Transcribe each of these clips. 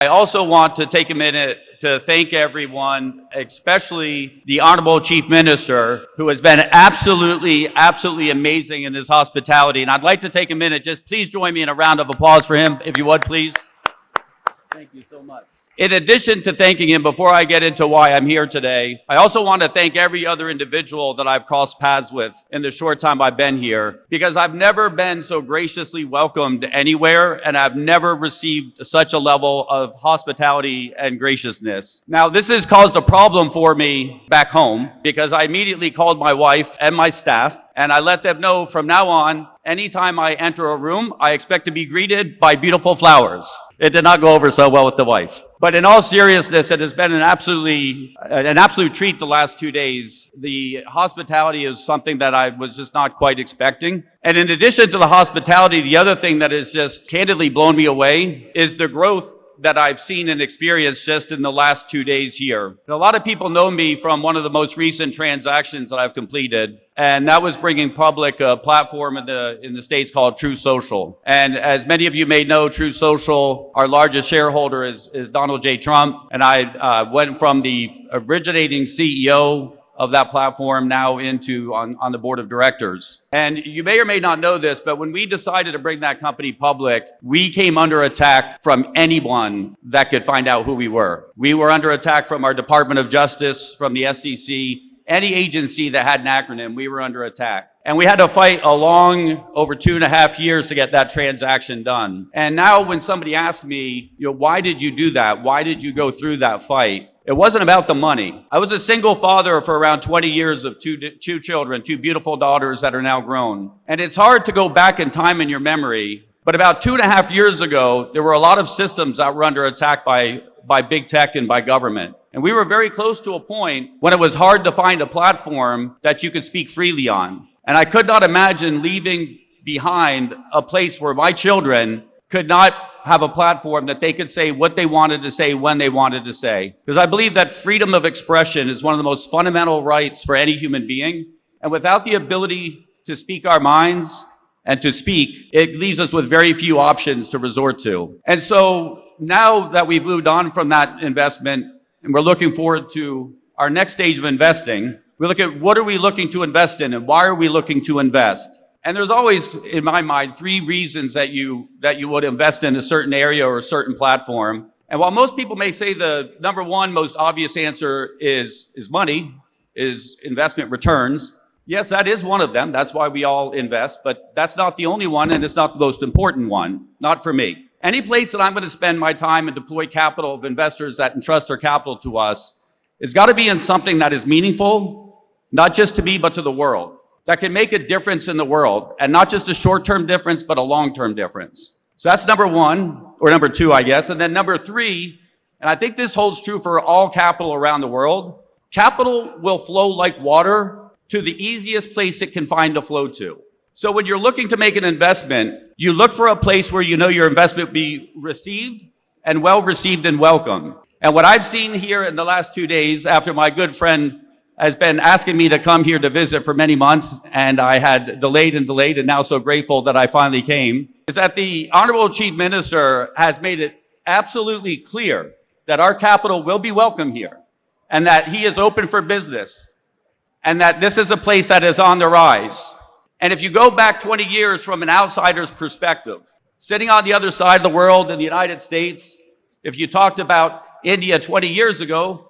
I also want to take a minute to thank everyone, especially the Honorable Chief Minister, who has been absolutely amazing in this hospitality. And I'd like to take a minute, just please join me in a round of applause for him, if you would, please. Thank you so much. In addition to thanking him, before I get into why I'm here today, I also want to thank every other individual that I've crossed paths with in the short time I've been here, because I've never been so graciously welcomed anywhere, and I've never received such a level of hospitality and graciousness. Now, this has caused a problem for me back home, because I immediately called my wife and my staff, and I let them know from now on, anytime I enter a room, I expect to be greeted by beautiful flowers. It did not go over so well with the wife. But in all seriousness, it has been an absolute treat the last 2 days. The hospitality is something that I was just not quite expecting. And in addition to the hospitality, the other thing that has just candidly blown me away is the growth that I've seen and experienced just in the last 2 days here. And a lot of people know me from one of the most recent transactions that I've completed, and that was bringing public a platform in the States called True Social. And as many of you may know, True Social, our largest shareholder is Donald J. Trump, and I went from the originating CEO of that platform now into on the board of directors. And you may or may not know this, but when we decided to bring that company public, we came under attack from anyone that could find out who we were. We were under attack from our Department of Justice, from the SEC, any agency that had an acronym, we were under attack. And we had to fight over 2.5 years to get that transaction done. And now when somebody asks me, why did you do that? Why did you go through that fight? It wasn't about the money. I was a single father for around 20 years of two children, 2 beautiful daughters that are now grown. And it's hard to go back in time in your memory, but about 2.5 years ago, there were a lot of systems that were under attack by big tech and by government. And we were very close to a point when it was hard to find a platform that you could speak freely on. And I could not imagine leaving behind a place where my children could not have a platform that they could say what they wanted to say when they wanted to say. Because I believe that freedom of expression is one of the most fundamental rights for any human being. And without the ability to speak our minds and to speak, it leaves us with very few options to resort to. And so now that we've moved on from that investment and we're looking forward to our next stage of investing, we look at what are we looking to invest in and why are we looking to invest? And there's always, in my mind, 3 reasons that you would invest in a certain area or a certain platform. And while most people may say the number one most obvious answer is money, is investment returns, yes, that is one of them. That's why we all invest, but that's not the only one, and it's not the most important one, not for me. Any place that I'm going to spend my time and deploy capital of investors that entrust their capital to us, it's got to be in something that is meaningful, not just to me, but to the world, that can make a difference in the world, and not just a short-term difference, but a long-term difference. So that's number 1, or number 2, I guess. And then number 3, and I think this holds true for all capital around the world, capital will flow like water to the easiest place it can find to flow to. So when you're looking to make an investment, you look for a place where you know your investment will be received and well received and welcome. And what I've seen here in the last 2 days, after my good friend has been asking me to come here to visit for many months, and I had delayed, and now so grateful that I finally came, is that the Honorable Chief Minister has made it absolutely clear that our capital will be welcome here, and that he is open for business, and that this is a place that is on the rise. And if you go back 20 years from an outsider's perspective, sitting on the other side of the world in the United States, if you talked about India 20 years ago,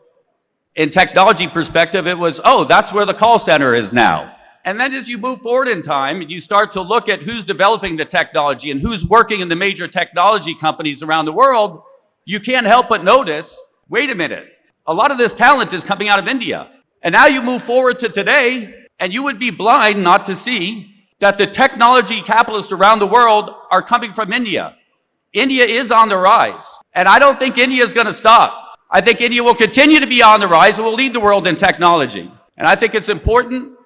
in technology perspective, it was, oh, that's where the call center is now. And then as you move forward in time, and you start to look at who's developing the technology and who's working in the major technology companies around the world, you can't help but notice, wait a minute, a lot of this talent is coming out of India. And now you move forward to today, and you would be blind not to see that the technology capitalists around the world are coming from India. India is on the rise. And I don't think India is going to stop. I think India will continue to be on the rise and will lead the world in technology. And I think it's important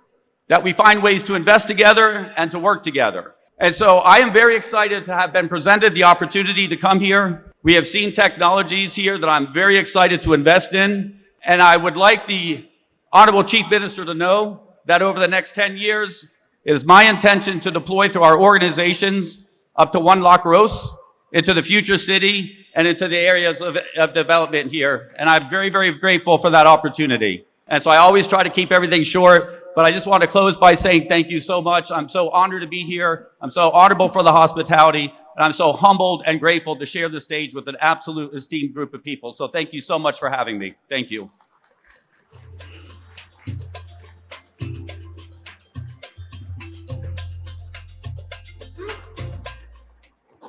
that we find ways to invest together and to work together. And so I am very excited to have been presented the opportunity to come here. We have seen technologies here that I'm very excited to invest in. And I would like the Honorable Chief Minister to know that over the next 10 years, it is my intention to deploy through our organizations up to 1 lakh crores. into the future city, and into the areas of development here. And I'm very, very grateful for that opportunity. And so I always try to keep everything short, but I just want to close by saying thank you so much. I'm so honored to be here. I'm so honorable for the hospitality, and I'm so humbled and grateful to share the stage with an absolute esteemed group of people. So thank you so much for having me. Thank you.